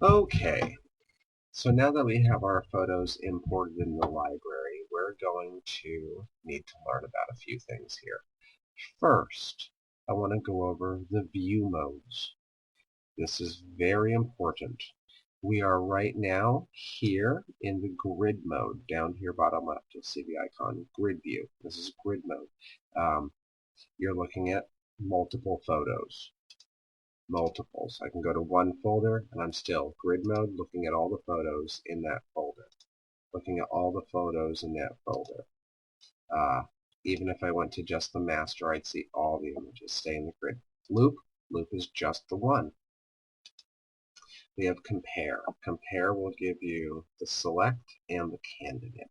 Okay, so now that we have our photos imported in the library, we're going to need to learn about a few things here. First, I want to go over the view modes. This is very important. We are right now here in the grid mode. Down here bottom left, you'll see the icon grid view. This is grid mode. You're looking at multiple photos. Multiples. I can go to one folder and I'm still grid mode looking at all the photos in that folder. Looking at all the photos in that folder. Even if I went to just the master, I'd see all the images stay in the grid. Loop is just the one. We have compare. Compare will give you the select and the candidate.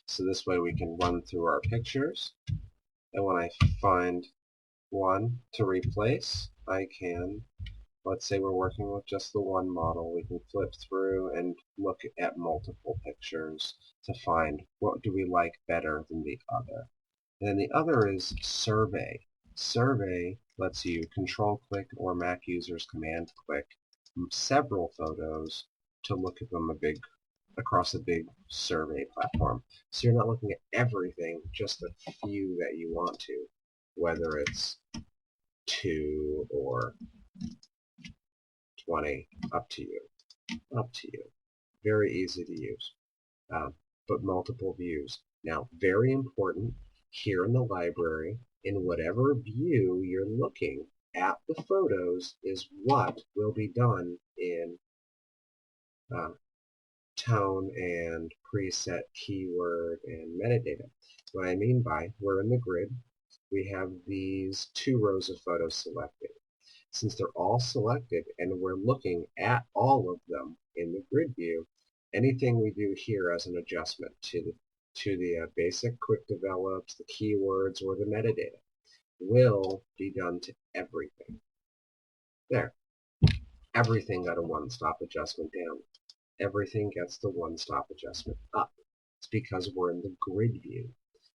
So this way we can run through our pictures, and when I find one to replace, I can, let's say we're working with just the one model, we can flip through and look at multiple pictures to find what do we like better than the other. And then the other is survey. Survey lets you control click or Mac users command click several photos to look at them across a big survey platform. So you're not looking at everything, just a few that you want to, whether it's 2 or 20, up to you. Up to you. Very easy to use, but multiple views. Now, very important, here in the library, in whatever view you're looking at the photos is what will be done in tone and preset keyword and metadata. What I mean by we're in the grid, we have these 2 rows of photos selected. Since they're all selected and we're looking at all of them in the grid view, anything we do here as an adjustment to the basic quick develops, the keywords, or the metadata will be done to everything. There. Everything got a one-stop adjustment down. Everything gets the one-stop adjustment up. It's because we're in the grid view.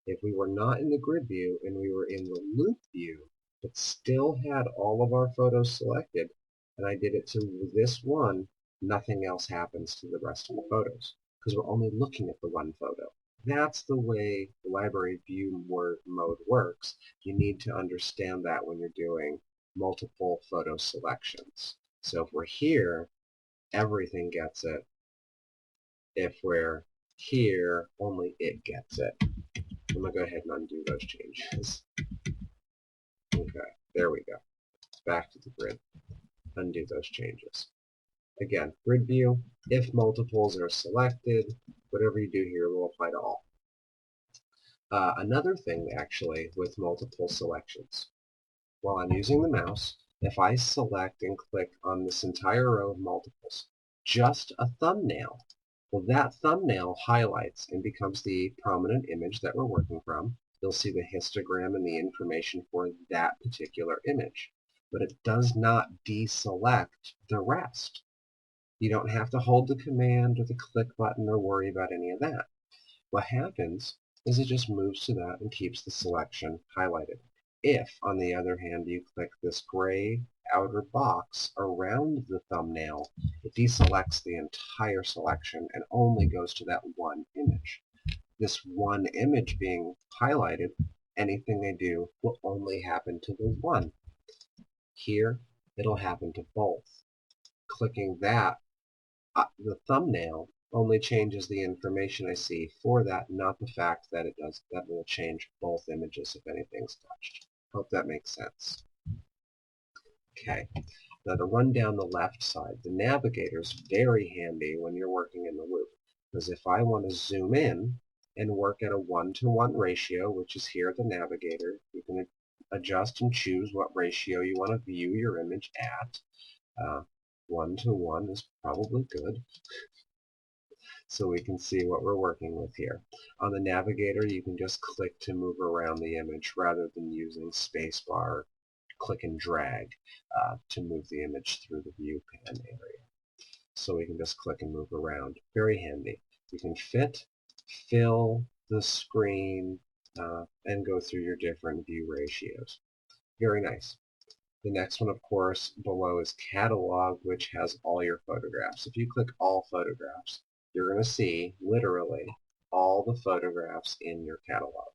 If we were not in the grid view and we were in the loop view, but still had all of our photos selected, and I did it to this one, nothing else happens to the rest of the photos, because we're only looking at the one photo. That's the way the library view mode works. You need to understand that when you're doing multiple photo selections. So if we're here, everything gets it. If we're here, only it gets it. I'm going to go ahead and undo those changes. Okay, there we go. Back to the grid. Undo those changes. Again, grid view, if multiples are selected, whatever you do here will apply to all. Another thing, actually, with multiple selections. While I'm using the mouse, if I select and click on this entire row of multiples, just a thumbnail, well, that thumbnail highlights and becomes the prominent image that we're working from. You'll see the histogram and the information for that particular image. But it does not deselect the rest. You don't have to hold the command or the click button or worry about any of that. What happens is it just moves to that and keeps the selection highlighted. If, on the other hand, you click this gray outer box around the thumbnail, it deselects the entire selection and only goes to that one image. This one image being highlighted, anything I do will only happen to the one. Here, it'll happen to both. Clicking that, the thumbnail, only changes the information I see for that, not the fact that that will change both images if anything's touched. Hope that makes sense. Okay, now to run down the left side, the Navigator is very handy when you're working in the loop, because if I want to zoom in and work at a 1-to-1 ratio, which is here at the Navigator, you can adjust and choose what ratio you want to view your image at. 1-to-1 is probably good. So we can see what we're working with here. On the Navigator, you can just click to move around the image rather than using spacebar, click and drag to move the image through the view pan area. So we can just click and move around. Very handy. You can fill the screen, and go through your different view ratios. Very nice. The next one, of course, below is Catalog, which has all your photographs. If you click All Photographs, you're going to see, literally, all the photographs in your catalog.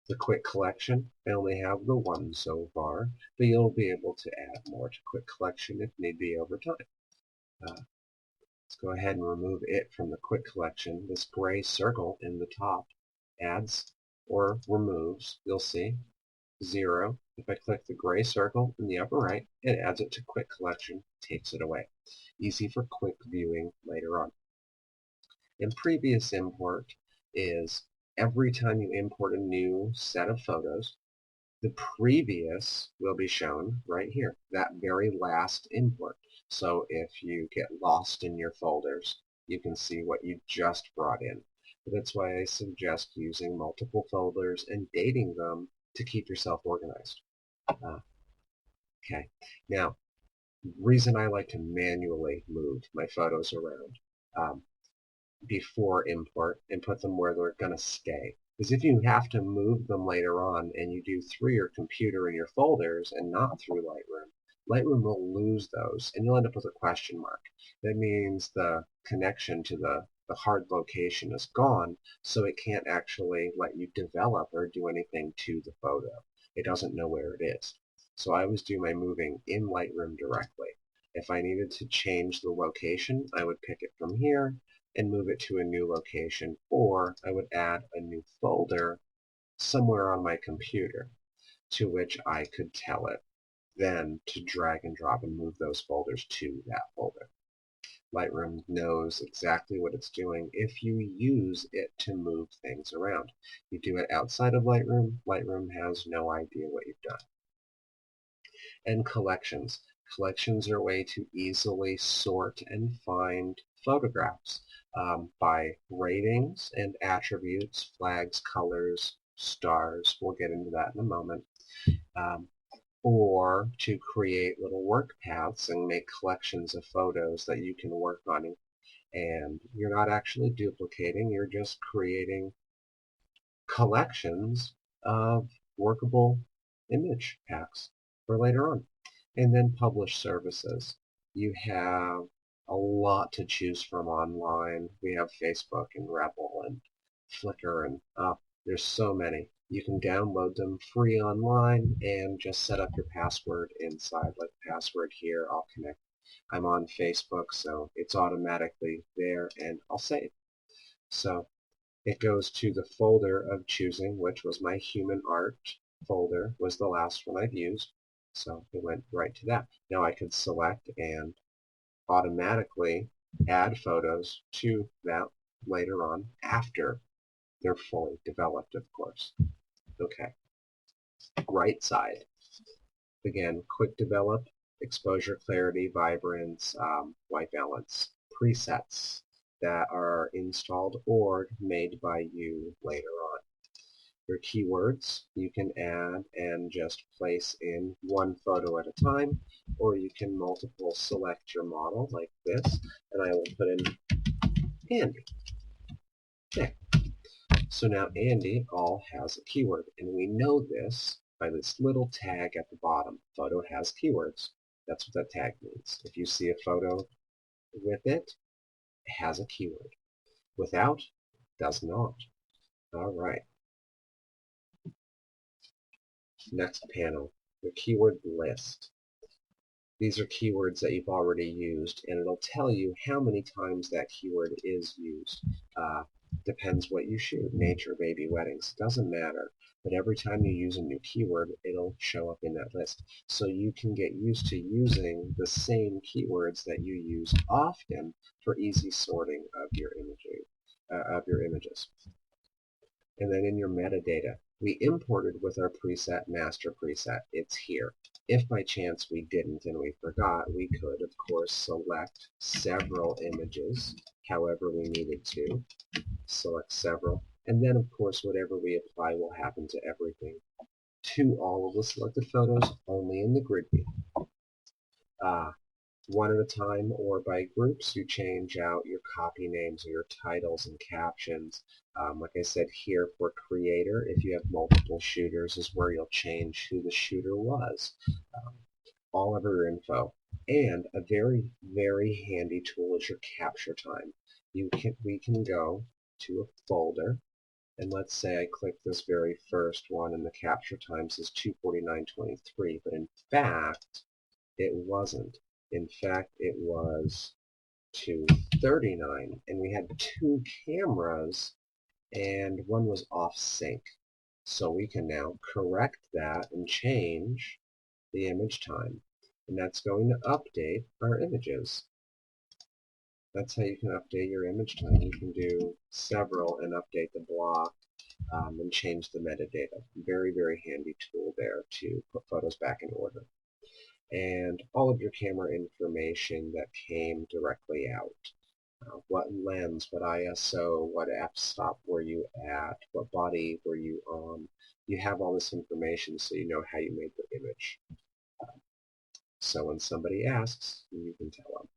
The Quick Collection, I only have the one so far, but you'll be able to add more to Quick Collection if need be over time. Let's go ahead and remove it from the Quick Collection. This gray circle in the top adds or removes, you'll see, 0. If I click the gray circle in the upper right, it adds it to Quick Collection, takes it away. Easy for quick viewing later on. And Previous Import is every time you import a new set of photos, the previous will be shown right here, that very last import. So if you get lost in your folders, you can see what you just brought in. But that's why I suggest using multiple folders and dating them to keep yourself organized. Okay, now, the reason I like to manually move my photos around before import and put them where they're going to stay. Because if you have to move them later on and you do through your computer in your folders and not through Lightroom, Lightroom will lose those and you'll end up with a question mark. That means the connection to the hard location is gone, so it can't actually let you develop or do anything to the photo. It doesn't know where it is. So I always do my moving in Lightroom directly. If I needed to change the location, I would pick it from here and move it to a new location, or I would add a new folder somewhere on my computer to which I could tell it then to drag and drop and move those folders to that folder. Lightroom knows exactly what it's doing if you use it to move things around. You do it outside of Lightroom, Lightroom has no idea what you've done. And collections. Collections are a way to easily sort and find photographs by ratings and attributes, flags, colors, stars. We'll get into that in a moment. Or to create little work paths and make collections of photos that you can work on. And you're not actually duplicating, you're just creating collections of workable image packs for later on. And then publish services. You have a lot to choose from online. We have Facebook and Rebel and Flickr and there's so many. You can download them free online and just set up your password inside, like password here. I'll connect. I'm on Facebook, so it's automatically there, and I'll save. So it goes to the folder of choosing, which was my human art folder, was the last one I've used. So it went right to that. Now I could select and automatically add photos to that later on after they're fully developed, of course. Okay. Right side. Again, quick develop, exposure, clarity, vibrance, white balance, presets that are installed or made by you later on. Your keywords you can add and just place in one photo at a time, or you can multiple select your model like this, and I will put in Andy. Okay. So now Andy all has a keyword, and we know this by this little tag at the bottom. Photo has keywords. That's what that tag means. If you see a photo with it, it has a keyword. Without, does not. All right. Next panel, the keyword list. These are keywords that you've already used, and it'll tell you how many times that keyword is used. Depends what you shoot. Nature, baby, weddings, doesn't matter. But every time you use a new keyword, it'll show up in that list. So you can get used to using the same keywords that you use often for easy sorting of your images. And then in your metadata, we imported with our preset, master preset. It's here. If by chance we didn't and we forgot, we could, of course, select several images, however we needed to. Select several. And then, of course, whatever we apply will happen to everything. To all of the selected photos, only in the grid view. One at a time or by groups, you change out your copy names or your titles and captions. Like I said here for creator, if you have multiple shooters is where you'll change who the shooter was. all of your info. And a very, very handy tool is your capture time. We can go to a folder, and let's say I click this very first one and the capture time says 2:49:23, but in fact it wasn't. In fact it was 2:39, and we had two cameras and one was off sync. So we can now correct that and change the image time. And that's going to update our images. That's how you can update your image time. You can do several and update the block and change the metadata. Very, very handy tool there to put photos back in order. And all of your camera information that came directly out. What lens, what ISO, what f-stop were you at, what body were you on. You have all this information so you know how you made the image. So when somebody asks, you can tell them.